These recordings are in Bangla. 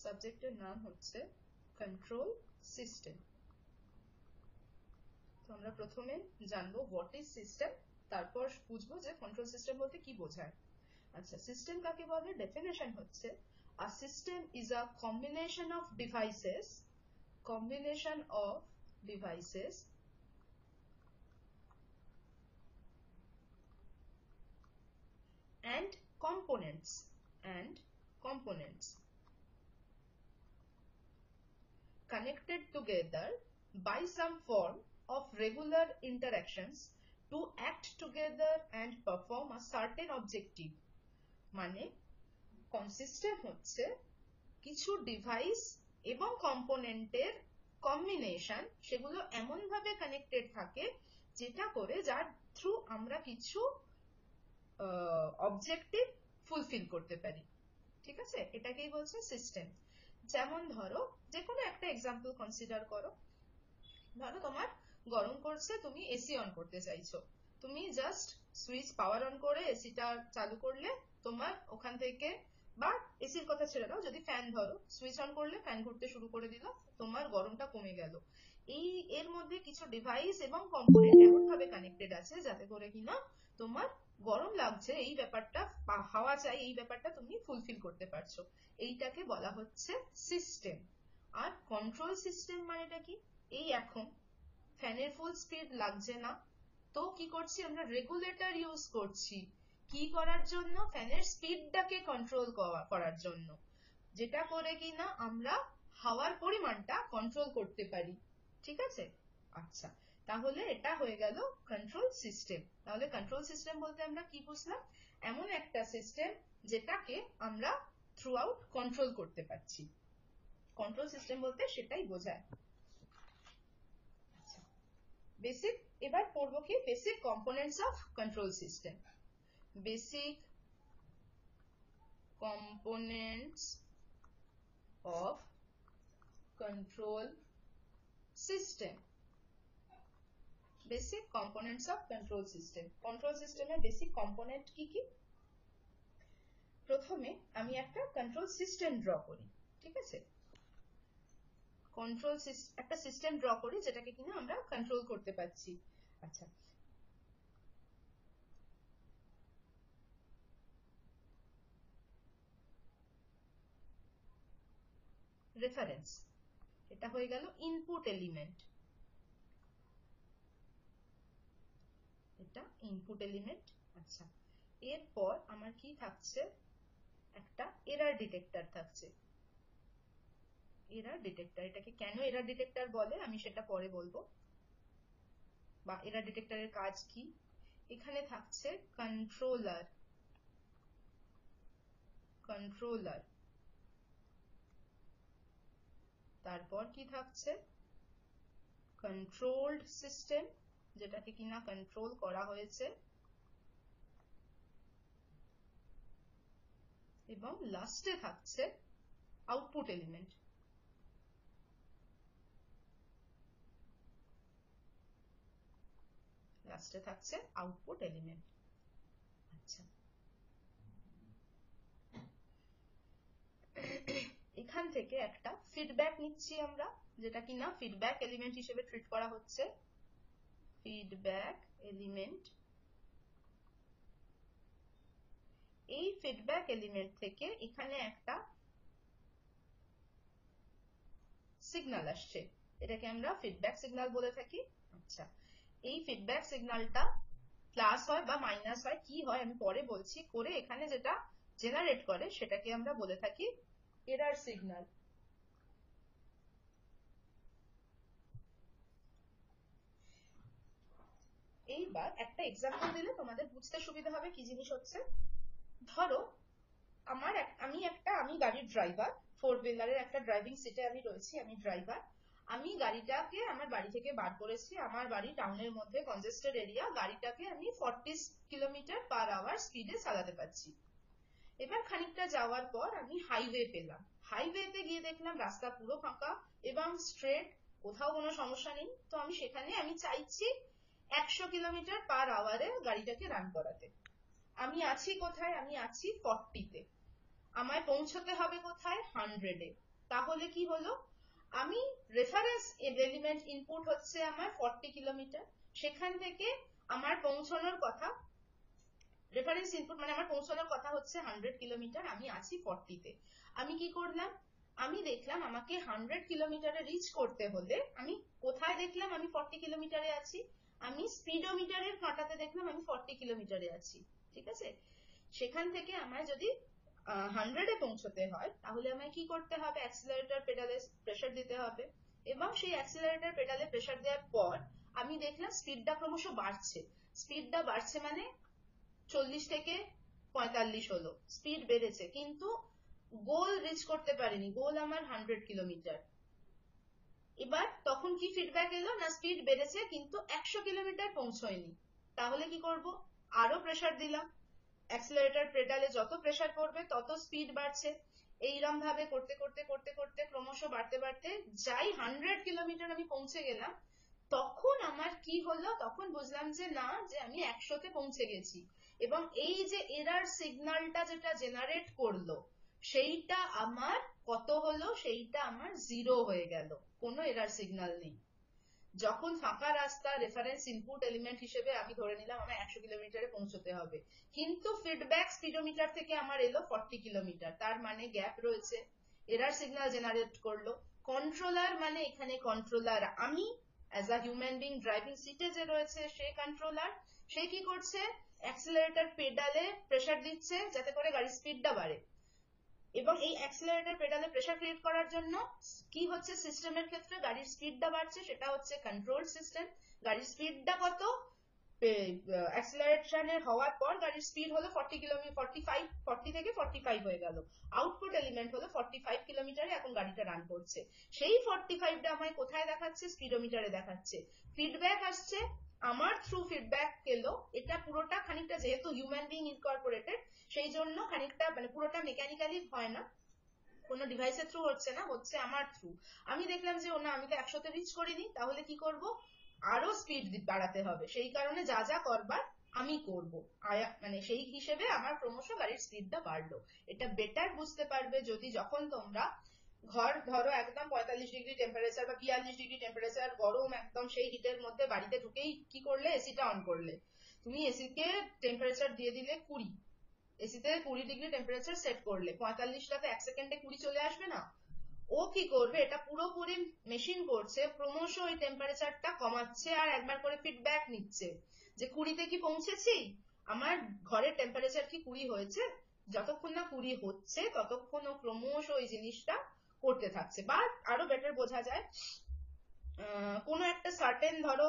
সাবজেক্টের নাম হচ্ছে কন্ট্রোল সিস্টেম। তো আমরা প্রথমে জানবো হোয়াট ইজ সিস্টেম, তারপর বুঝবো যে কন্ট্রোল সিস্টেম বলতে কি বোঝায়। আচ্ছা, সিস্টেম কাকে বলে? ডেফিনেশন হচ্ছে a system is a combination of devices and components connected together by some form of regular interactions to act together and perform a certain objective। মানে সিস্টেম হচ্ছে কিছু ডিভাইস এবং কম্পোনেন্টের কম্বিনেশন, সেগুলো এমন ভাবে কানেক্টেড থাকে যেটা করে যার থ্রু আমরা কিছু অবজেক্টিভ ফুলফিল করতে পারি। ঠিক আছে, এটাকেই বলছে সিস্টেম। যেমন ধরো যে কোনো একটা এক্সাম্পল কনসিডার করো। ধরো তোমার গরম করছে, তুমি এসি অন করতে চাইছো, তুমি জাস্ট সুইচ পাওয়ার অন করে এসিটা চালু করলে তোমার ওখান থেকে, বা এসির কথা ছেড়ে দাও, যদি ফ্যান ধরো, সুইচ অন করলে ফ্যান ঘুরতে শুরু করে দিল, তোমার গরমটা কমে গেল। এর মধ্যে কিছু ডিভাইস এবং কম্পোনেন্ট এমন ভাবে কানেক্টেড আছে যাতে করে কিনা তোমার গরম লাগছে এই ব্যাপারটা, হাওয়া চাই এই ব্যাপারটা তুমি ফুলফিল করতে পারছো। এইটাকে বলা হচ্ছে সিস্টেম। আর কন্ট্রোল সিস্টেম মানেটা কি? এই এখন ফ্যানের ফুল স্পিড লাগছে না, তো কি করছি আমরা? রেগুলেটর ইউজ করছি। কি করার জন্য? ফ্যানের স্পিডটাকে কন্ট্রোল করার জন্য, যেটা করে কিনা আমরা হাওয়ার পরিমাণটা কন্ট্রোল করতে পারি। ঠিক আছে, আচ্ছা, তাহলে এটা হয়ে গেল কন্ট্রোল সিস্টেম। তাহলে কন্ট্রোল সিস্টেম বলতে আমরা কি বুঝলাম? এমন একটা সিস্টেম যেটাকে আমরা থ্রু আউট কন্ট্রোল করতে পারছি। কন্ট্রোল সিস্টেম বলতে সেটাই বোঝায়। বেসিক, এবার পড়বো কি? Basic components of control system. Basic components of control system। Basic components of control system. Control সিস্টেমের বেসিক কম্পোনেন্ট কি কি? প্রথমে আমি একটা কন্ট্রোল সিস্টেম ড্র করি। ঠিক আছে, একটা সিস্টেম ড্র করি যেটাকে কিনা আমরা কন্ট্রোল করতে পারছি। আচ্ছা, রেফারেন্স, এটা হয়ে গেল ইনপুট এলিমেন্ট। এটা ইনপুট এলিমেন্ট। আচ্ছা, এরপর আমার কি থাকছে? একটা এরার ডিটেক্টর থাকছে। এরার ডিটেক্টর, এটাকে কেন এরার ডিটেক্টর বলে আমি সেটা পরে বলবো, বা এরার ডিটেক্টরের কাজ কি। এখানে থাকছে কন্ট্রোলার, তারপর কি থাকছে? কন্ট্রোলড সিস্টেম, যেটাকে কিনা কন্ট্রোল করা হয়েছে, এবং লাস্টে থাকছে আউটপুট এলিমেন্ট। লাস্টে থাকছে আউটপুট এলিমেন্ট। আচ্ছা, এখান থেকে একটা ফিডব্যাক নিচ্ছি আমরা, যেটা কিনা ফিডব্যাক এলিমেন্ট হিসেবে ট্রিট করা হচ্ছে। Feedback element. এই ফিডব্যাক এলিমেন্ট থেকে এখানে একটা সিগন্যাল আসছে, এটাকে আমরা ফিডব্যাক সিগন্যাল বলে থাকি। আচ্ছা, এই ফিডব্যাক সিগন্যালটা প্লাস হয় বা মাইনাস হয়, কি হয় আমি পরে বলছি, করে এখানে যেটা জেনারেট করে সেটাকে আমরা বলে থাকি এরার সিগন্যাল। এইবার একটা এক্সাম্পল দিলে তোমাদের বুঝতে সুবিধা হবে কি জিনিস হচ্ছে। ধরো আমি গাড়ির ড্রাইভার, 4 হুইলারের একটা ড্রাইভিং সিটে আমি রয়েছি, আমি ড্রাইভার। আমি গাড়িটাকে আমার বাড়ি থেকে বার করেছি, আমার বাড়ি টাউনের মধ্যে কনজেস্টেড এরিয়া, গাড়িটাকে আমি 40 কিলোমিটার/আওয়ার স্পিডে চালাতে পারছি। এবার খানিকটা যাওয়ার পর আমি হাইওয়ে পেলাম। হাইওয়েতে গিয়ে দেখলাম রাস্তা পুরো ফাঁকা এবং স্ট্রেট, কোথাও কোনো সমস্যা নেই। তো আমি সেখানে চাইছি 100 কিলোমিটার পার আওয়ারে গাড়িটাকে রান করাতে। আমি আছি কোথায়? আমি আছি 40-তে, আমায় পৌঁছতে হবে কোথায়? 100-এ। তাহলে কি হলো, আমি রেফারেন্স এলিমেন্ট ইনপুট হচ্ছে আমার 40 কিলোমিটার, সেখান থেকে আমার পৌঁছানোর কথা, রেফারেন্স ইনপুট মানে আমার পৌঁছানোর কথা হচ্ছে 100 কিলোমিটার, আমি আছি 40-তে। আমি কি করলাম, আমি দেখলাম আমাকে 100 কিলোমিটারে রিচ করতে হলে, আমি কোথায় দেখলাম আমি 40 কিলোমিটারে আছি, আমি স্পিডোমিটারের কাঁটাতে দেখলাম আমি 40 কিলোমিটারে আছি, ঠিক আছে। সেখান থেকে আমায় যদি 100-এ পৌঁছতে হয়, তাহলে আমায় কি করতে হবে, অ্যাক্সিলারেটর পেডালে প্রেসার দিতে হবে, এবং সেই অ্যাক্সিলারেটর পেডালে প্রেসার দেওয়ার পর আমি দেখলাম স্পিডটা ক্রমশ বাড়ছে। স্পিডটা বাড়ছে মানে 40 থেকে 45 হলো, স্পিড বেড়েছে, কিন্তু গোল রিচ করতে পারিনি, গোল আমার 100 কিলোমিটার। এবার তখন কি ফিডব্যাক এলো, না স্পিড বেড়েছে কিন্তু 100 কিলোমিটার পৌঁছয়নি। তাহলে কি করব, আরো প্রেসার দিলাম, অ্যাক্সিলারেটর পেডালে যত প্রেসার পড়বে তত স্পিড বাড়ছে। এইরকম ভাবে করতে করতে করতে করতে ক্রমশ বাড়তে বাড়তে যাই 100 কিলোমিটার আমি পৌঁছে গেলাম, তখন আমার কি হলো, তখন বুঝলাম যে না, যে আমি 100-তে পৌঁছে গেছি। এবং এই যে এরার সিগন্যালটা যেটা জেনারেট করলো, সেইটা আমার কত হলো, সেইটা আমার 0 হয়ে গেল, কোনো এরার সিগন্যাল নেই। যখন ফাঁকা রাস্তা রেফারেন্স ইনপুট এলিমেন্ট হিসেবে আমি ধরে নিলাম আমার 100 কিলোমিটারে পৌঁছতে হবে, কিন্তু ফিডব্যাক স্পিডোমিটার থেকে আমার এলো 40 কিলোমিটার, তার মানে গ্যাপ রয়েছে, এরার সিগন্যাল জেনারেট করলো। কন্ট্রোলার মানে এখানে কন্ট্রোলার আমি, as a human being driving সিটে যে রয়েছে সে কন্ট্রোলার, সে কি করছে, অ্যাক্সিলারেটর পেডালে প্রেসার দিচ্ছে যাতে করে গাড়ির স্পিডটা বাড়ে। এবং এই অ্যাক্সিলারেটর পেডালে প্রেসার ক্রিয়েট করার জন্য কি হচ্ছে, সিস্টেমের ক্ষেত্রে গাড়ির স্পিডটা বাড়ছে, সেটা হচ্ছে কন্ট্রোল সিস্টেম। গাড়ির স্পিডটা কত, অ্যাক্সিলারেশনের হওয়ার পর গাড়ির স্পিড হলো 40 কিলোমিটার, 45, 40 থেকে 45 হয়ে গেল, আউটপুট এলিমেন্ট হলো 45 কিলোমিটারে এখন গাড়িটা রান করছে। সেই 45টা আমায় কোথায় দেখাচ্ছে, স্পিডোমিটারে দেখাচ্ছে। ফিডব্যাক আসছে আমার থ্রু, ফিডব্যাক এলো, এটা পুরোটা খানিকটা যেহেতু হিউম্যান বিং ইনকর্পোরেটেড, সেই জন্য খানিকটা মানে পুরোটা মেকানিক্যালি হয় না, কোনো ডিভাইসের থ্রু হচ্ছে না, হচ্ছে আমার থ্রু। আমি দেখলাম যে না, আমি তো 100-তে রিচ করিনি, তাহলে কি করব, আরো স্পিড বাড়াতে হবে, সেই কারণে যা যা করবার আমি করব, মানে সেই হিসেবে আমার ক্রমশ গাড়ির স্পিডটা বাড়লো। এটা বেটার বুঝতে পারবে যদি যখন তোমরা ঘর ধরো একদম 45 ডিগ্রি টেম্পারেচার বা 42 ডিগ্রি টেম্পারেচার গরম, একদম সেই হিটের মধ্যে বাড়িতে ঢুকেই কি করলে, এসিটা অন করলে, তুমি এসিকে টেম্পারেচার দিয়ে দিলে 20, এসিতে 20 ডিগ্রি টেম্পারেচার সেট করলে, 45টাতে 1 সেকেন্ডে 20 চলে আসবে না? ও কি করবে, এটা পুরোপুরি মেশিন করছে, ক্রমশ ওই টেম্পারেচারটা কমাচ্ছে আর একবার করে ফিডব্যাক নিচ্ছে যে 20-তে কি পৌঁছেছি, আমার ঘরের টেম্পারেচার কি 20 হয়েছে, যতক্ষণ না 20 হচ্ছে ততক্ষণ ও ক্রমশ ওই জিনিসটা করতে থাকছে। বা আরো বেটার বোঝা যায়, কোনো একটা সার্টেন ধরো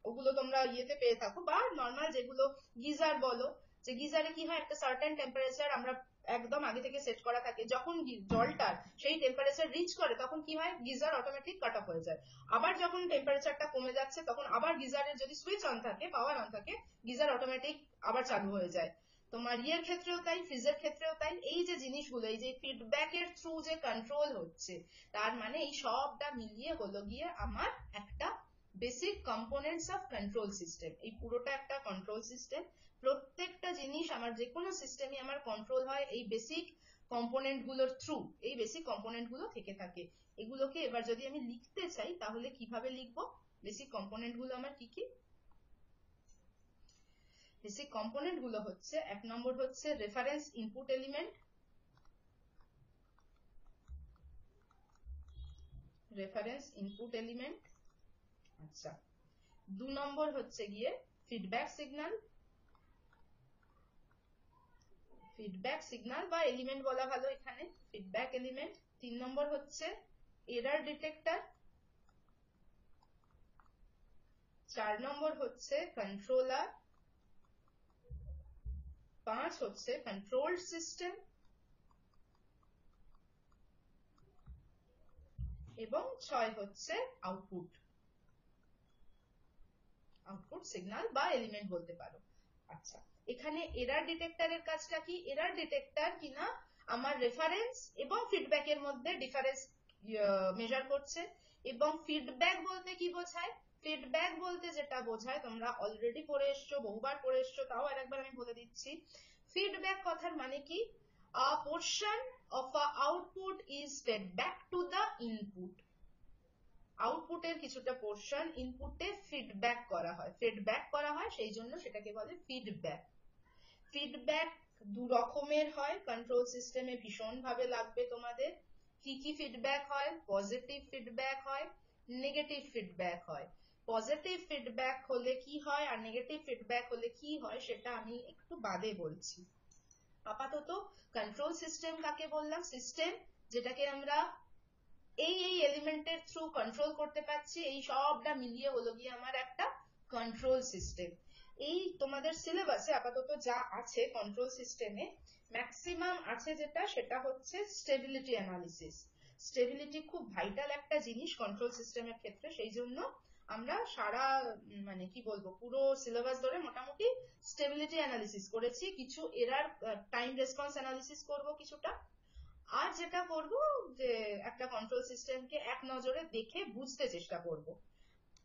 ওগুলো তোমরা ইয়েতে পেয়ে থাকো, বা নর্মাল যেগুলো গিজার বলো, যে গিজারে কি হয়, একটা সার্টেন টেম্পারেচার আমরা একদম আগে থেকে সেট করা থাকে, যখন জলটার সেই টেম্পারেচার রিচ করে তখন কি হয়, গিজার অটোমেটিক কাট অফ হয়ে যায়। আবার যখন টেম্পারেচারটা কমে যাচ্ছে তখন আবার গিজারের যদি সুইচ অন থাকে, পাওয়ার অন থাকে, গিজার অটোমেটিক আবার চালু হয়ে যায়। তোমার ইয়ের ক্ষেত্রেও তাই, ফ্রিজের ক্ষেত্রেও তাই। এই যে জিনিসগুলো, এই যে ফিডব্যাকের থ্রু যে কন্ট্রোল হচ্ছে, তার মানে এই সবটা মিলিয়ে হলো গিয়ে আমার একটা basic components of control system. এই পুরোটা একটা কন্ট্রোল সিস্টেম, প্রত্যেকটা জিনিস আমার যে কোনো সিস্টেমে আমার কন্ট্রোল হয় এই বেসিক কম্পোনেন্ট গুলোর থ্রু, এই বেসিক কম্পোনেন্ট গুলো থেকে থাকে। এগুলোকে এবার যদি আমি লিখতে চাই তাহলে কিভাবে লিখবো, বেসিক কম্পোনেন্ট গুলো আমার কি কি, বেসিক কম্পোনেন্ট গুলো হচ্ছে, 1 নম্বর হচ্ছে reference input element, reference input element. আচ্ছা, 2 নম্বর হচ্ছে গিয়ে ফিডব্যাক সিগন্যাল, ফিডব্যাক সিগন্যাল বা এলিমেন্ট বলা ভালো এখানে, ফিডব্যাক এলিমেন্ট। 3 নম্বর হচ্ছে এরার ডিটেক্টর। 4 নম্বর হচ্ছে কন্ট্রোলার। 5 হচ্ছে কন্ট্রোল সিস্টেম, এবং 6 হচ্ছে আউটপুট, আউটপুট সিগন্যাল বা এলিমেন্ট বলতে পারো। আচ্ছা, এখানে এরার ডিটেক্টরের কাজটা কি, এরার ডিটেক্টর কিনা আমার রেফারেন্স এবং ফিডব্যাকের মধ্যে ডিফারেন্স মেজার করছে। এবং ফিডব্যাক বলতে কি বোঝায়, ফিডব্যাক বলতে যেটা বোঝায় তোমরা অলরেডি পড়ে এসছো, বহুবার পড়ে এসছো, তাও আরেকবার আমি বলে দিচ্ছি। ফিডব্যাক কথার মানে কি, a portion of a output is fed back to the input. আউটপুটের কিছুটা পোর্শন ইনপুটে ফিডব্যাক করা হয়, সেই জন্য সেটাকে বলে ফিডব্যাক। ফিডব্যাক দু রকমের হয় কন্ট্রোল সিস্টেমে, ভীষণ ভাবে লাগবে তোমাদের। কি কি ফিডব্যাক হয়? পজিটিভ ফিডব্যাক হয়, নেগেটিভ ফিডব্যাক হয়। পজিটিভ ফিডব্যাক হলে কি হয় আর নেগেটিভ ফিডব্যাক হলে কি হয় সেটা আমি একটু বাদে বলছি। আপাতত কন্ট্রোল সিস্টেম কাকে বললাম? সিস্টেম যেটাকে আমরা এই এলিমেন্টের থ্রু কন্ট্রোল করতে পারছি, এই সবটা মিলিয়ে হলো গিয়ে আমার একটা কন্ট্রোল সিস্টেম। এই তোমাদের সিলেবাসে আপাতত যা আছে কন্ট্রোল সিস্টেমে ম্যাক্সিমাম আছে যেটা, সেটা হচ্ছে স্টেবিলিটি অ্যানালিসিস। স্টেবিলিটি খুব ভাইটাল একটা জিনিস কন্ট্রোল সিস্টেমের ক্ষেত্রে, সেই জন্য আমরা সারা মানে কি বলবো পুরো সিলেবাস ধরে মোটামুটি স্টেবিলিটি অ্যানালিসিস করেছি, কিছু এরার টাইম রেসপন্স অ্যানালিসিস করব কিছুটা, আর যেটা করব যে একটা কন্ট্রোল সিস্টেমকে এক নজরে দেখে বুঝতে চেষ্টা করব।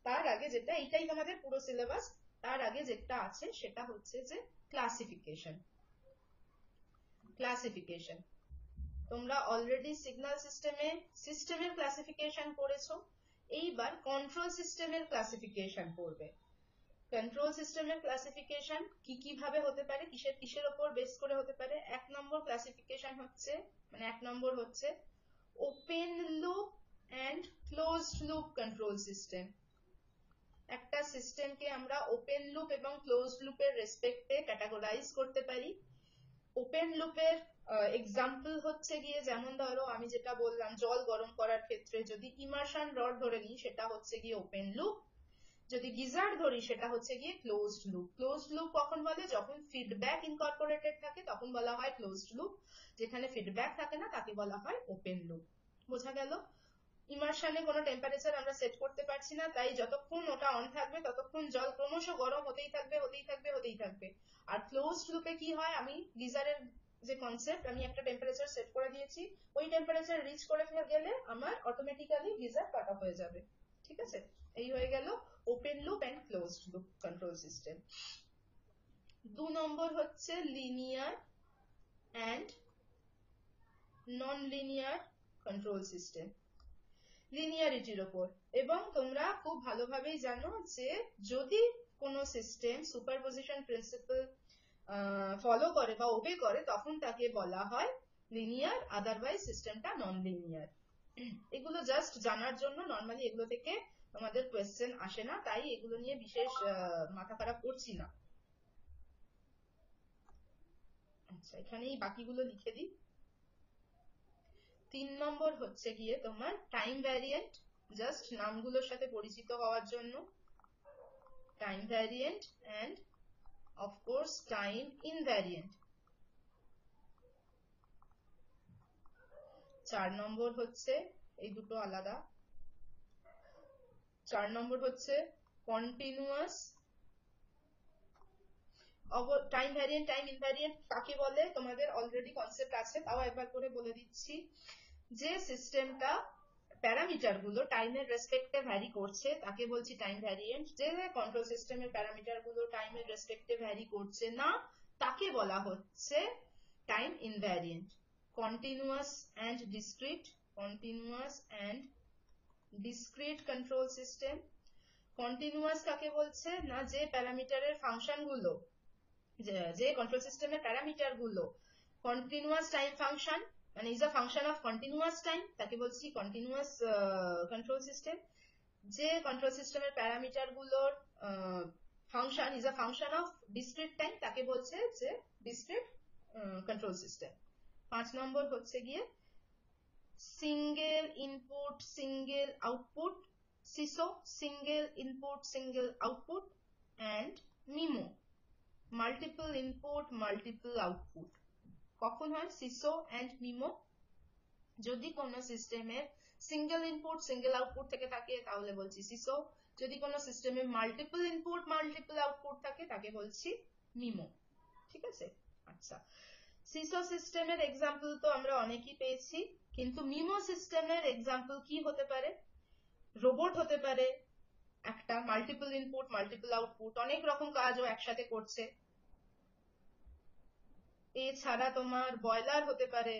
তার আগে যেটা, এইটাই আমাদের পুরো সিলেবাস, তার আগে যেটা আছে সেটা হচ্ছে যে ক্লাসিফিকেশন। ক্লাসিফিকেশন তোমরা অলরেডি সিগন্যাল সিস্টেমের ক্লাসিফিকেশন পড়েছো, এইবার কন্ট্রোল সিস্টেমের ক্লাসিফিকেশন পড়বে। কন্ট্রোল সিস্টেমের ক্লাসিফিকেশন কি কি ভাবে হতে পারে, কিসের উপর বেস করে হতে পারে? এক নম্বর ক্লাসিফিকেশন হচ্ছে, মানে এক নম্বর হচ্ছে open loop and closed loop control system. একটা সিস্টেমকে আমরা ওপেন লুপ এবং ক্লোজড লুপের রেসপেক্টে ক্যাটাগরাইজ করতে পারি। ওপেন লুপের এক্সাম্পল হচ্ছে গিয়ে, যেমন ধরো আমি যেটা বললাম জল গরম করার ক্ষেত্রে যদি ইমার্শন রড ধরে নিই সেটা হচ্ছে গিয়ে ওপেন লুপ, যদি গিজার ধরি সেটা হচ্ছে গিয়ে ক্লোজড লুপ। ক্লোজড লুপ কখন বলে? যখন ফিডব্যাক ইনকর্পোরেটেড থাকে তখন বলা হয় ক্লোজড লুপ, যেখানে ফিডব্যাক থাকে না তাকে বলা হয় ওপেন লুপ। বোঝা গেল? ইমার্শনে কোনো টেম্পারেচার আমরা সেট করতে পারছি না, তাই যতক্ষণ ওটা অন থাকবে ততক্ষণ জল ক্রমশ গরম হতেই থাকবে। আর ক্লোজড লুপে কি হয়, আমি গিজারের যে কনসেপ্ট, আমি একটা টেম্পারেচার সেট করে দিয়েছি, ওই টেম্পারেচার রিচ করে গেলে আমার অটোমেটিক্যালি গিজার কাট অফ হয়ে যাবে। ঠিক আছে, এই হয়ে গেল open loop and closed loop control system. দু নম্বর হচ্ছে linear and non linear control system. লিনিয়ারিটির ওপর, এবং তোমরা খুব ভালোভাবেই জানো যে যদি কোনো সিস্টেম সুপারপজিশন প্রিন্সিপাল ফলো করে বা ওবে করে তখন তাকে বলা হয় লিনিয়ার, আদারওয়াইজ সিস্টেমটা নন লিনিয়ার। এগুলো জাস্ট জানার জন্য, নর্মালি এগুলো থেকে তোমাদের কোয়েশ্চেন আসে না, তাই এগুলো নিয়ে বিশেষ মাথা খারাপ করছি না। আচ্ছা, এখানেই বাকিগুলো লিখে দিই। 3 নম্বর হচ্ছে গিয়ে তোমার টাইম ভ্যারিয়েন্ট, জাস্ট নামগুলোর সাথে পরিচিত হওয়ার জন্য। Time variant and of course time invariant. 4 নম্বর হচ্ছে, এই দুটো আলাদা, 4 নম্বর হচ্ছে কন্টিনিউয়াস। টাইম ভ্যারিয়েন্ট টাইম ইনভ্যারিয়েন্ট কাকে বলে তোমাদের অলরেডি কনসেপ্ট আছে, তাও একবার করে বলে দিচ্ছি। যে সিস্টেমটা প্যারামিটার গুলো টাইমের রেসপেক্টে ভ্যারি করছে তাকে বলছি টাইম ভ্যারিয়েন্ট। যে কন্ট্রোল সিস্টেমের প্যারামিটার গুলো টাইমের রেসপেক্টে ভ্যারি করছে না তাকে বলা হচ্ছে time invariant. Continuous and discrete control system. Continuous কাকে বলছে না, যে প্যারামিটারের ফাংশন গুলো, যে কন্ট্রোল সিস্টেমের প্যারামিটার গুলো কন্টিনিউয়াস টাইম ফাংশন, মানে is a function of continuous time, তাকে বলছি কন্টিনিউয়াস কন্ট্রোল সিস্টেম। যে কন্ট্রোল সিস্টেমের প্যারামিটার গুলোর function is a function of discrete time, তাকে বলছে যে ডিসক্রিট কন্ট্রোল সিস্টেম। 5 নম্বর হচ্ছে গিয়ে single input single output, SISO, single input single output, and MIMO, multiple input multiple output. কখন হয় সিসো এন্ড মিমো? যদি কোনো সিস্টেমের সিঙ্গেল ইনপুট সিঙ্গেল আউটপুট থেকে থাকে তাহলে বলছি সিসো, যদি কোনো সিস্টেমে মাল্টিপল ইনপুট মাল্টিপল আউটপুট থাকে তাকে বলছি মিমো। ঠিক আছে, আচ্ছা। সিসো সিস্টেমের এক্সাম্পল তো আমরা অনেকই পেয়েছি, কিন্তু মিমো সিস্টেমের এক্সাম্পল কি হতে পারে? রোবট হতে পারে, একটা মাল্টিপল ইনপুট মাল্টিপল আউটপুট, অনেক রকম কাজও একসাথে করছে। এছাড়া তোমার বয়লার হতে পারে,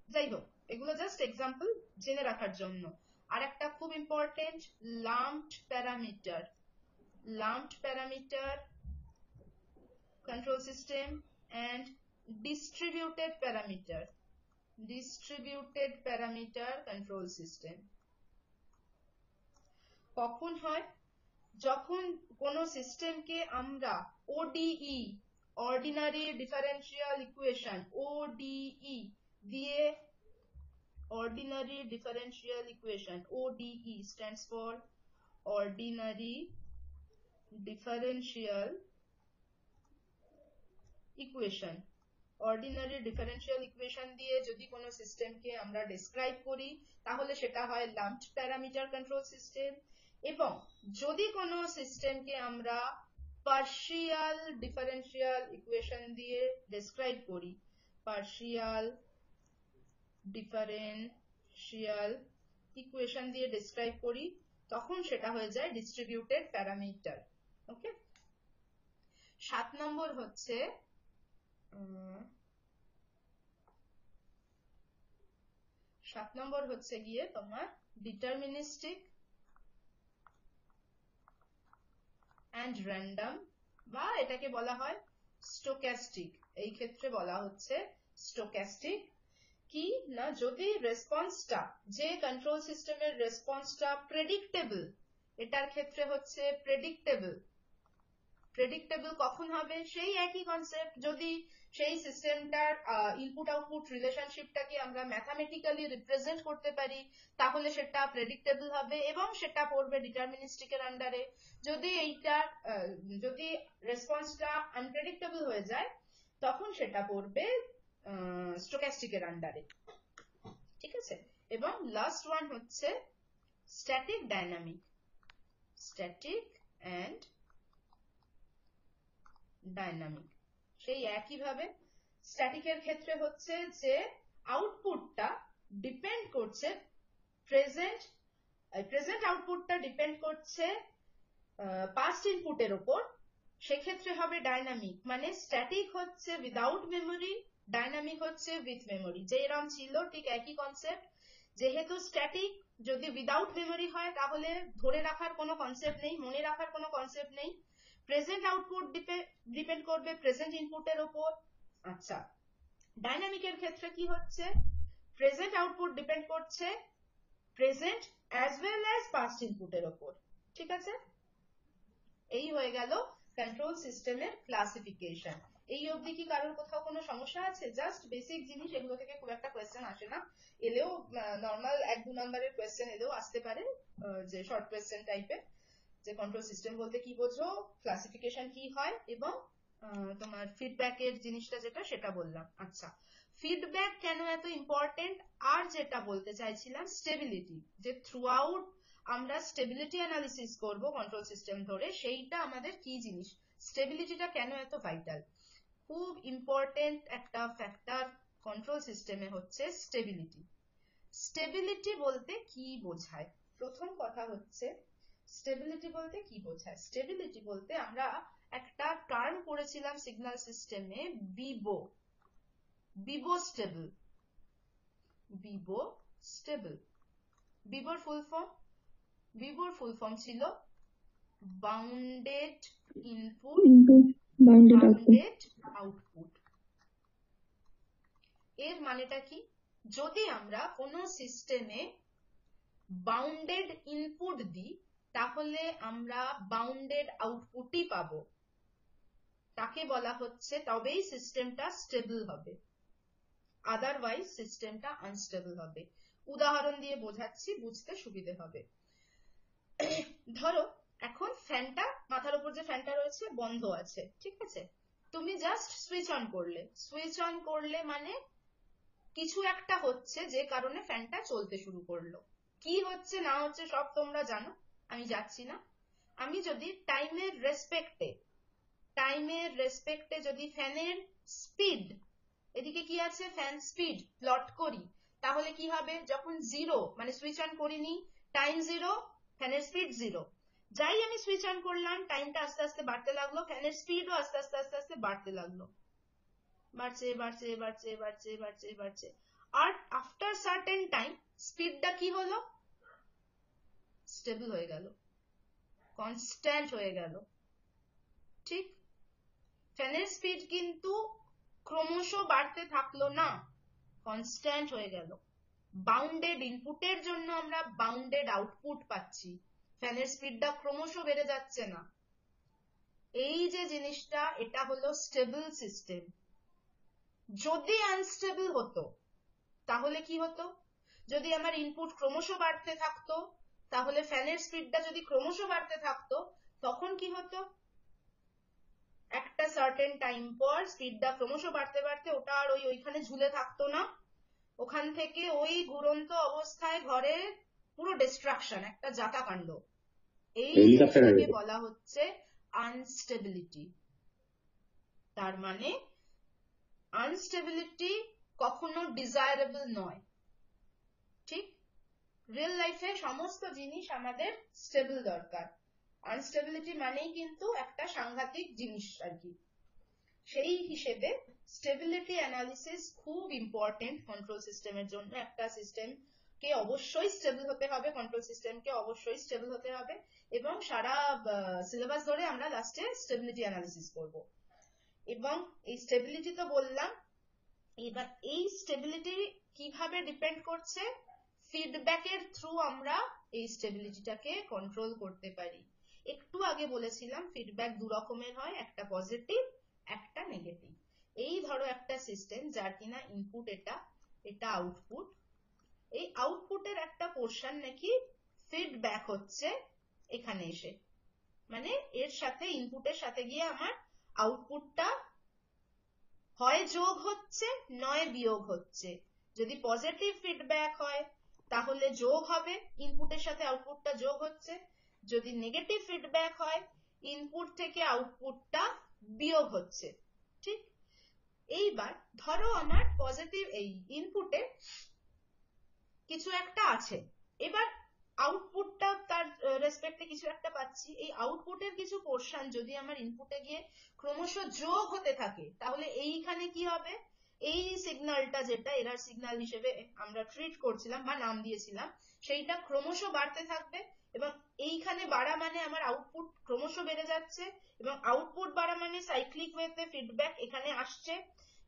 যাই হোক এগুলো জাস্ট এক্সাম্পল জেনে রাখার জন্য। আর একটা খুব important, lumped parameter. Lumped parameter control system and distributed parameter control system। কখন হয়? যখন কোন সিস্টেমকে আমরা ODE ordinary differential equation ODE দিয়ে, ordinary differential equation ODE stands for ordinary differential equation। Ordinary differential equation দিয়ে যদি কোনো সিস্টেমকে আমরা ডেসক্রাইব করি তাহলে সেটা হয় লাম্পড প্যারামিটার কন্ট্রোল সিস্টেম। এবং যদি কোনো সিস্টেমকে আমরা পার্শিয়াল ডিফারেন্সিয়াল ইকুয়েশন দিয়ে ডেসক্রাইব করি, পার্শিয়াল ডিফারেন্সিয়াল ইকুয়েশন দিয়ে ডেসক্রাইব করি, তখন সেটা হয়ে যায় ডিস্ট্রিবিউটেড প্যারামিটার। ওকে, 7 নম্বর হচ্ছে গিয়ে তোমার ডিটারমিনিস্টিক অ্যান্ড র্যান্ডম, বা এটাকে বলা হয় স্টোক্যাস্টিক। এই ক্ষেত্রে বলা হচ্ছে স্টোক্যাস্টিক। কি না, যদি রেসপন্সটা, যে কন্ট্রোল সিস্টেমের রেসপন্সটা প্রেডিক্টেবল, এটার ক্ষেত্রে হচ্ছে প্রেডিক্টেবল। প্রেডিক্টেবল কখন হবে? সেই একই কনসেপ্ট, যদি সেই সিস্টেমটার ইনপুট আউটপুট রিলেশনশিপটাকে আমরা ম্যাথামেটিক্যালি রিপ্রেজেন্ট করতে পারি তাহলে সেটা প্রেডিক্টেবল হবে এবং সেটা পড়বে ডিটারমিনিস্টিকের আন্ডারে। যদি এইটার যদি রেসপন্সটা আনপ্রেডিক্টেবল হয়ে যায় তখন সেটা পড়বে স্টোক্যাস্টিকের আন্ডারে। ঠিক আছে, এবং লাস্ট ওয়ান হচ্ছে static dynamic. Static and dynamic সেই একইভাবে। স্ট্যাটিকের ক্ষেত্রে হচ্ছে যে আউটপুটটা ডিপেন্ড করছে প্রেজেন্ট আউটপুটটা ডিপেন্ড করছে পাস্ট ইনপুটের উপর, সেক্ষেত্রে হবে ডাইনামিক। মানে স্ট্যাটিক হচ্ছে উইদাউট মেমোরি, ডাইনামিক হচ্ছে উইথ মেমোরি। যে এরকম ছিল ঠিক একই কনসেপ্ট। যেহেতু স্ট্যাটিক যদি উইদাউট মেমোরি হয় তাহলে ধরে রাখার কোনো কনসেপ্ট নেই, মনে রাখার কোনো কনসেপ্ট নেই। প্রেজেন্ট আউটপুট ডিপেন্ড করবে প্রেজেন্ট ইনপুটের উপর। আচ্ছা, ডাইনামিকের ক্ষেত্রে কি হচ্ছে? প্রেজেন্ট আউটপুট ডিপেন্ড করছে present as well as past ইনপুটের উপর। ঠিক আছে, এই হয়ে গেল কন্ট্রোল সিস্টেমের ক্লাসিফিকেশন। এই অবধি কি কারোর কোথাও কোনো সমস্যা আছে? জাস্ট বেসিক জিনিস, এগুলো থেকে খুব একটা কোয়েশ্চেন আসে না। এলেও নর্মাল 1-2 নম্বরের কোয়েশ্চেন এলেও আসতে পারে, যে শর্ট কোয়েশ্চেন টাইপের, যে কন্ট্রোল সিস্টেম বলতে কি বোঝো, ক্লাসিফিকেশন কি হয়, এবং তোমার ফিডব্যাকের জিনিসটা যেটা সেটা বললাম। আচ্ছা, ফিডব্যাক কেন এত ইম্পর্টেন্ট? আর যেটা বলতে চাইছিলাম স্টেবিলিটি, যে থ্রু আউট আমরা স্টেবিলিটি অ্যানালিসিস করব কন্ট্রোল সিস্টেম ধরে, সেইটা আমাদের কি জিনিস, স্টেবিলিটিটা কেন এত ভাইটাল। খুব ইম্পর্টেন্ট একটা ফ্যাক্টর কন্ট্রোল সিস্টেমে হচ্ছে স্টেবিলিটি। স্টেবিলিটি বলতে কি বোঝায়? প্রথম কথা হচ্ছে স্টেবিলিটি বলতে কি বোঝায়। স্টেবিলিটি বলতে আমরা একটা টার্ম পড়েছিলাম সিগন্যাল সিস্টেমে, BIBO. BIBO stable. BIBO stable. বিবোর ফুল ফর্ম? বিবোর ফুল ফর্ম ছিল বাউন্ডেড ইনপুট বাউন্ডেড আউটপুট। এর মানেটা কি? যদি আমরা কোনো সিস্টেমে বাউন্ডেড ইনপুট দিই তাহলে আমরা বাউন্ডেড আউটপুটই পাবো, তাকে বলা হচ্ছে, তবেই সিস্টেমটা স্টেবল হবে, আদারওয়াইজ সিস্টেমটা আনস্টেবল হবে। উদাহরণ দিয়ে বোঝাচ্ছি, বুঝতে সুবিধে হবে। ধরো এখন ফ্যানটা, মাথার উপর যে ফ্যানটা রয়েছে বন্ধ আছে, ঠিক আছে, তুমি জাস্ট সুইচ অন করলে। সুইচ অন করলে মানে কিছু একটা হচ্ছে যে কারণে ফ্যানটা চলতে শুরু করলো। কি হচ্ছে না হচ্ছে সব তোমরা জানো, আমি যাচ্ছি না। আমি যদি টাইমের রেসপেক্টে যদি ফ্যানের স্পিড, এদিকে কি আছে ফ্যান স্পিড, প্লট করি, তাহলে কি হবে? যখন জিরো মানে সুইচ অন করিনি, টাইম জিরো, ফ্যানের স্পিড জিরো। যাই আমি সুইচ অন করলাম, টাইমটা আস্তে আস্তে বাড়তে লাগলো, ফ্যানের স্পিডও আস্তে আস্তে আস্তে আস্তে বাড়তে লাগলো, বাড়ছে বাড়ছে বাড়ছে বাড়ছে বাড়ছে বাড়ছে। আর আফটার সার্টেন টাইম স্পিডটা কি হলো, স্টেবল হয়ে গেল, কনস্ট্যান্ট হয়ে গেল। ঠিক, ফ্যানের স্পিড কিন্তু ক্রমশ বাড়তে থাকলো না, কনস্ট্যান্ট হয়ে গেল। বাউন্ডেড ইনপুটের জন্য আমরা বাউন্ডেড আউটপুট পাচ্ছি, ফ্যানের স্পিডটা ক্রমশ বেড়ে যাচ্ছে না। এই যে জিনিসটা, এটা হলো স্টেবল সিস্টেম। যদি আনস্টেবল হতো তাহলে কি হতো, যদি আমার ইনপুট ক্রমশ বাড়তে থাকতো, তাহলে ফ্যানের স্পিডটা যদি ক্রমশ বাড়তে থাকতো, তখন কি হতো, একটা সার্টেন টাইম পর স্পিডটা ক্রমশ বাড়তে বাড়তে ওটা আর ওইখানে ঝুলে থাকতো না, ওখান থেকে ওই ঘুরন্ত অবস্থায় ঘরে পুরো ডিস্ট্রাকশন, একটা যাতাকাণ্ড। এই জিনিসটাকে বলা হচ্ছে আনস্টেবিলিটি। তার মানে আনস্টেবিলিটি কখনো ডিজায়ারেবল নয়। ঠিক, রিয়েল লাইফে সমস্ত জিনিস আমাদের স্টেবল দরকার, আনস্টেবিলিটি মানেই কিন্তু একটা সাংঘাতিক জিনিস আর কি। সেই হিসেবে স্টেবিলিটি অ্যানালিসিস খুব ইম্পর্টেন্ট কন্ট্রোল সিস্টেমের জন্য। একটা সিস্টেম কে অবশ্যই স্টেবল হতে হবে, কন্ট্রোল সিস্টেমকে অবশ্যই স্টেবল হতে হবে, এবং সারা সিলেবাস ধরে আমরা লাস্টে স্টেবিলিটি অ্যানালিসিস করব। এবং এই স্টেবিলিটি তো বললাম, এবার এই স্টেবিলিটি কিভাবে ডিপেন্ড করছে, ফিডব্যাকের থ্রু আমরা এই স্টেবিলিটিটাকে কন্ট্রোল করতে পারি। একটু আগে বলেছিলাম ফিডব্যাক দু রকমের হয়, একটা পজিটিভ, একটা নেগেটিভ। এই ধরো একটা সিস্টেম যার কিনা ইনপুট এটা, এটা আউটপুট, এই আউটপুটের একটা পোর্শন নাকি ফিডব্যাক হচ্ছে এখানে এসে, মানে এর সাথে ইনপুটের সাথে গিয়ে আমার আউটপুটটা হয় যোগ হচ্ছে নয় বিয়োগ হচ্ছে। যদি পজিটিভ ফিডব্যাক হয় তাহলে যোগ হবে, ইনপুটের সাথে আউটপুটটা যোগ হচ্ছে। যদি নেগেটিভ ফিডব্যাক হয় ইনপুট থেকে আউটপুটটা বিয়োগ হচ্ছে। ঠিক, এইবার ধরো আমার পজিটিভ এই ইনপুটে কিছু একটা আছে, এবার আউটপুটটা তার রেসপেক্টে কিছু একটা পাচ্ছি, এই আউটপুটের কিছু পোর্শন যদি আমার ইনপুটে গিয়ে ক্রমশ যোগ হতে থাকে, তাহলে এইখানে কি হবে, এই সিগন্যালটা যেটা এরার সিগন্যাল হিসেবে আমরা ট্রিট করছিলাম বা নাম দিয়েছিলাম, সেইটা ক্রমশ বাড়তে থাকবে, এবং এইখানে বাড়া মানে আমার আউটপুট ক্রমশ বেড়ে যাচ্ছে, এবং আউটপুট বাড়া মানে সাইক্লিক ওয়েতে ফিডব্যাক এখানে আসছে,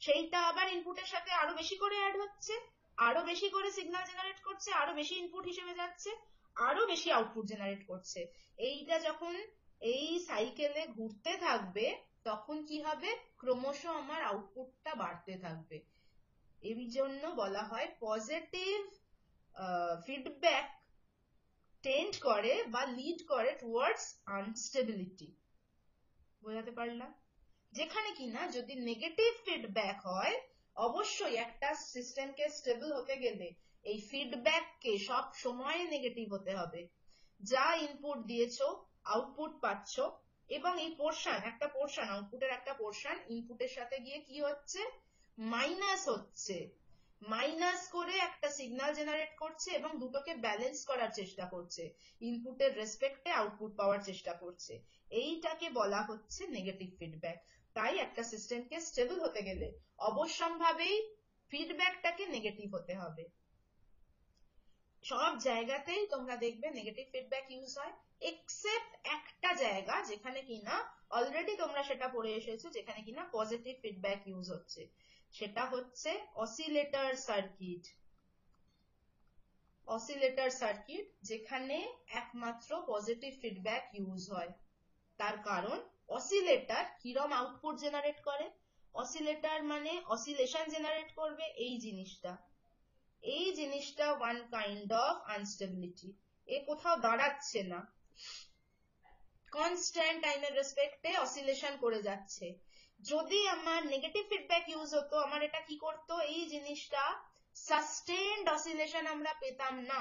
সেইটা আবার ইনপুটের সাথে আরো বেশি করে অ্যাড হচ্ছে, আরো বেশি করে সিগন্যাল জেনারেট করছে, আরো বেশি ইনপুট হিসেবে যাচ্ছে, আরো বেশি আউটপুট জেনারেট করছে। এইটা যখন এই সাইকেলে ঘুরতে থাকবে তখন কি হবে, ক্রমশ আমার আউটপুটটা বাড়তে থাকবে। এই জন্য বলা হয় পজিটিভ ফিডব্যাক টেন্ড করে বা লিড করে টুয়ার্ডস আনস্টেবিলিটি। বোঝাতে পারলাম? যেখানে কিনা যদি নেগেটিভ ফিডব্যাক হয়, অবশ্যই একটা সিস্টেমকে স্টেবল হতে গেলে এই ফিডব্যাককে সব সময় নেগেটিভ হতে হবে। যা ইনপুট দিয়েছো আউটপুট পাচ্ছ, এবং এই পোর্শন, একটা পোর্শন আউটপুটের একটা পোর্শন ইনপুটের সাথে গিয়ে কি হচ্ছে, মাইনাস হচ্ছে, মাইনাস করে একটা সিগন্যাল জেনারেট করছে এবং দুটোকে ব্যালেন্স করার চেষ্টা করছে, ইনপুটের রেসপেক্টে আউটপুট পাওয়ার চেষ্টা করছে। এইটাকে বলা হচ্ছে নেগেটিভ ফিডব্যাক। তাই একটা সিস্টেমকে স্টেবল হতে গেলে অবশ্যম্ভাবেই ফিডব্যাকটাকে নেগেটিভ হতে হবে। সব জায়গাতেই তোমরা দেখবে নেগেটিভ ফিডব্যাক ইউজ হয়, এক্সেপ্ট একটা জায়গা যেখানে কিনা অলরেডি তোমরা সেটা পড়ে এসেছো, যেখানে কিনা পজিটিভ ফিডব্যাক ইউজ হচ্ছে, সেটা হচ্ছে অসিলেটর সার্কিট। অসিলেটর সার্কিট যেখানে একমাত্র পজিটিভ ফিডব্যাক ইউজ হয়। তার কারণ অসিলেটর কিরম আউটপুট জেনারেট করে, অসিলেটর মানে অসিলেশন জেনারেট করবে, এই জিনিসটা ওয়ান কাইন্ড অফ আনস্টেবিলিটি। এ কোথাও দাঁড়াচ্ছে না, কনস্ট্যান্ট টাইমের রেসপেক্টে অসিলেশন করে যাচ্ছে। যদি আমার নেগেটিভ ফিডব্যাক ইউজ হতো, আমার এটা কি করতো, এই জিনিসটা সাস্টেইনড অসিলেশন আমরা পেতাম না।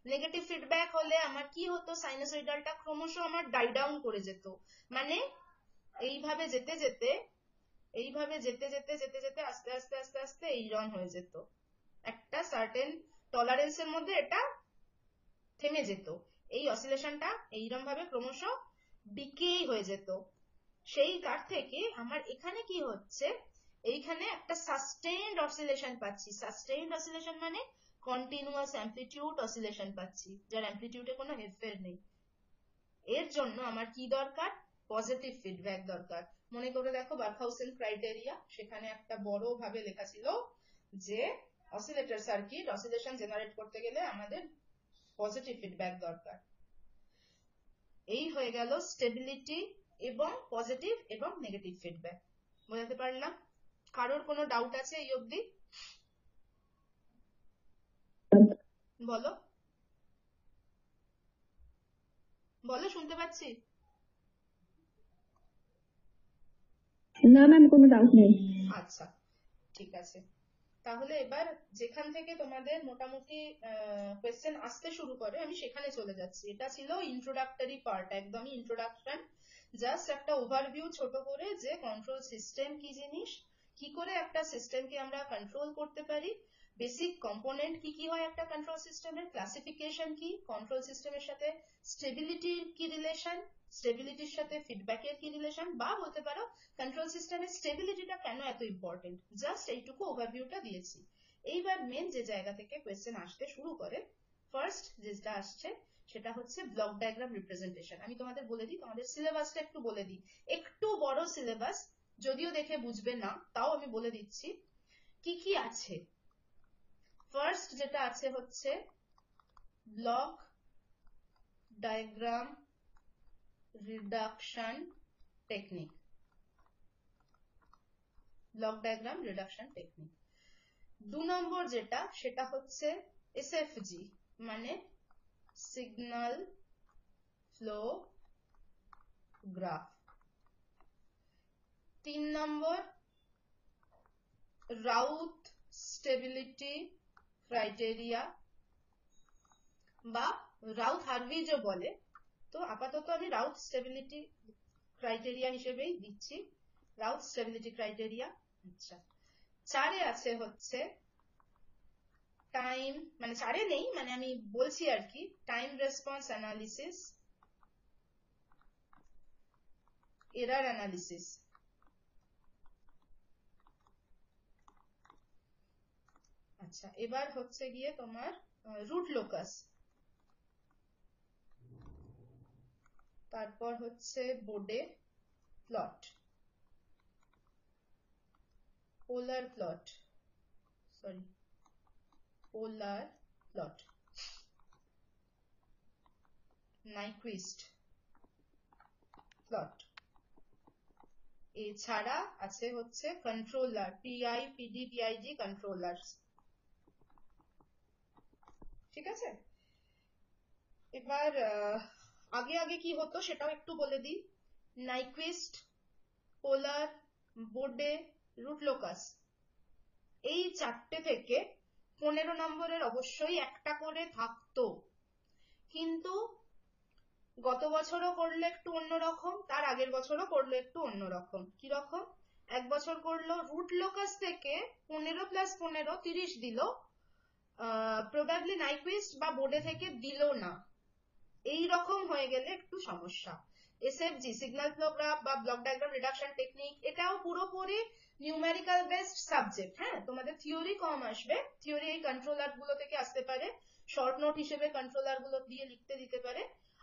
নেগেটিভ ফিডব্যাক হলে আমার কি হতো, সাইনোসয়েডালটা ক্রমশ আমার ডাই ডাউন করে যেত, মানে এইভাবে যেতে যেতে আস্তে আস্তে আস্তে আস্তে এইরকম হয়ে যেত, একটা সার্টেন টলারেন্সের মধ্যে এটা থেমে যেত। এই অসিলেশনটা এইরকম ভাবে ক্রমশ ডিকে হয়ে যেত। সেই তার থেকে আমার এখানে কি হচ্ছে, এইখানে একটা সাস্টেইনড অসিলেশন পাচ্ছি। সাস্টেইনড অসিলেশন মানে কন্টিনিউয়াস অ্যামপ্লিটিউড অসিলেশন পাচ্ছি, যার অ্যামপ্লিটিউডে কোনো হেরফের নেই। এর জন্য আমার কি দরকার, পজিটিভ ফিডব্যাক দরকার। মনে করে দেখো বার্কহাউসেন ক্রাইটেরিয়া, সেখানে একটা বড় ভাবে লেখা ছিল যে অসিলেটর সার্কিট অসিলেশন জেনারেট করতে গেলে আমাদের পজিটিভ ফিডব্যাক দরকার। এই হয়ে গেল স্টেবিলিটি এবং পজিটিভ এবং নেগেটিভ ফিডব্যাক। বোঝাতে পারলাম? কারোর কোনো ডাউট আছে এই অবধি? বলো বলো, শুনতে পাচ্ছি। না ম্যাম, কোনো ডাউট নেই। আচ্ছা, ঠিক আছে। তাহলে এবার যেখান থেকে তোমাদের মোটামুটি কোয়েশ্চেন আসতে শুরু করে আমি সেখানে চলে যাচ্ছি। এটা ছিল ইন্ট্রোডাক্টরি পার্ট, একদমই ইন্ট্রোডাকশন, জাস্ট একটা ওভারভিউ ছোট করে যে কন্ট্রোল সিস্টেম কি জিনিস, কি করে একটা সিস্টেমকে আমরা কন্ট্রোল করতে পারি, বেসিক কম্পোনেন্ট কি কি হয় একটা কন্ট্রোল সিস্টেমের, ক্লাসিফিকেশন কি, কন্ট্রোল সিস্টেমের সাথে স্টেবিলিটির কি রিলেশন, স্টেবিলিটির সাথে ফিডব্যাকের কি রিলেশন, বা বলতে পারো কন্ট্রোল সিস্টেমের স্টেবিলিটিটা কেন এত ইম্পর্টেন্ট, জাস্ট এইটুকু ওভারভিউটা দিয়েছি। এইবার মেন যে জায়গা থেকে কোয়েশ্চেন আসতে শুরু করে, ফার্স্ট যেটা আসছে সেটা হচ্ছে ব্লক ডায়াগ্রাম রিপ্রেজেন্টেশন। আমি তোমাদের বলে দিই, তোমাদের সিলেবাসটা একটু বলে দিই, একটু বড় সিলেবাস, যদিও দেখে বুঝবে না, তাও আমি বলে দিচ্ছি কি কি আছে। ফার্স্ট যেটা আছে হচ্ছে block diagram reduction technique. Block diagram reduction technique. 2 নম্বর যেটা সেটা হচ্ছে এসএফজি, মানে সিগন্যাল ফ্লো গ্রাফ। 3 নম্বর রাউথ স্টেবিলিটি ক্রাইটেরিয়া বা রাউথ হার্ভিজও বলে, তো আপাতত আমি রাউথ স্টেবিলিটি ক্রাইটেরিয়া হিসেবেই দিচ্ছি, রাউথ স্টেবিলিটি ক্রাইটেরিয়া। আচ্ছা, 4 আছে হচ্ছে টাইম, মানে 4 নেই, মানে আমি বলছি আর কি, time response analysis, error analysis. আচ্ছা, এবার হচ্ছে গিয়ে তোমার রুট লোকাস, তারপর হচ্ছে বোর্ডে প্লট, পোলার প্লট, সরি পোলার প্লট, নাইকুইস্ট প্লট। এছাড়া আছে হচ্ছে controller, PI PD PID controller. ঠিক আছে, এবার আগে আগে কি হতো সেটাও একটু বলে দিই। নাইকুইস্ট, পোলার, বোর্ডে, রুট লোকাস, এই 4টে থেকে 15 নম্বরের অবশ্যই একটা করে থাকতো, কিন্তু গত বছরও করলে একটু অন্যরকম, তার আগের বছরও করলো একটু অন্যরকম। কিরকম? এক বছর করলো রুট লোকাস থেকে 15+15 30 দিল, প্রবাবলি নাইকুইস্ট বা বোর্ডে থেকে দিল না। এই রকম হয়ে গেলে একটু সমস্যা। এসএফজি, সিগন্যাল ফ্লো গ্রাফ বা ব্লক ডায়াগ্রাম রিডাকশন টেকনিক, এটাও পুরোপুরি নিউমেরিক্যাল বেসড সাবজেক্ট। হ্যাঁ, তোমাদের থিওরি কম আসবে, থিওরি এই কন্ট্রোলার গুলো থেকে আসতে পারে, শর্ট নোট হিসেবে কন্ট্রোলার গুলো দিয়ে লিখতে দিতে পারে,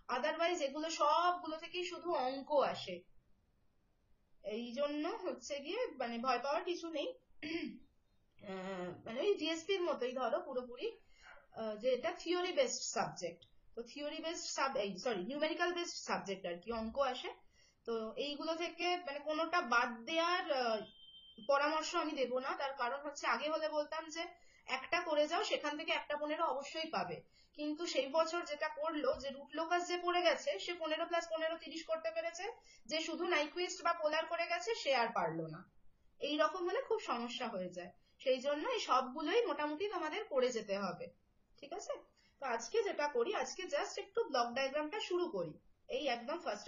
আদারওয়াইজ এগুলো সবগুলো থেকেই শুধু অঙ্ক আসে। এই জন্য হচ্ছে গিয়ে মানে ভয় পাওয়ার কিছু নেই, মানে ওই জিএসপির মতোই ধরো পুরোপুরি, যে এটা থিওরি বেসড সাবজেক্ট। তো theory based sorry numerical based subject আর কি, অঙ্ক আসে। তো এইগুলো থেকে মানে কোনোটা বাদ দেওয়ার পরামর্শ আমি দেব না, তার কারণ হচ্ছে আগে হলে বলতাম যে একটা করে যাও, সেখান থেকে একটা 15 অবশ্যই পাবে, কিন্তু সেই বছর যেটা করলো যে রুট লোকাস যে পড়ে গেছে সে 15+15 30 করতে পেরেছে, যে শুধু নাইকুইস্ট বা পোলার করে গেছে সে আর পারলো না। এই রকম হলে খুব সমস্যা হয়ে যায়, সেই জন্য এই সবগুলোই মোটামুটি তোমাদের করে যেতে হবে। ঠিক আছে, তো আজকে যেটা করি, আজকে জাস্ট একটু ব্লক ডায়াগ্রামটা শুরু করি, এই একদম ফার্স্ট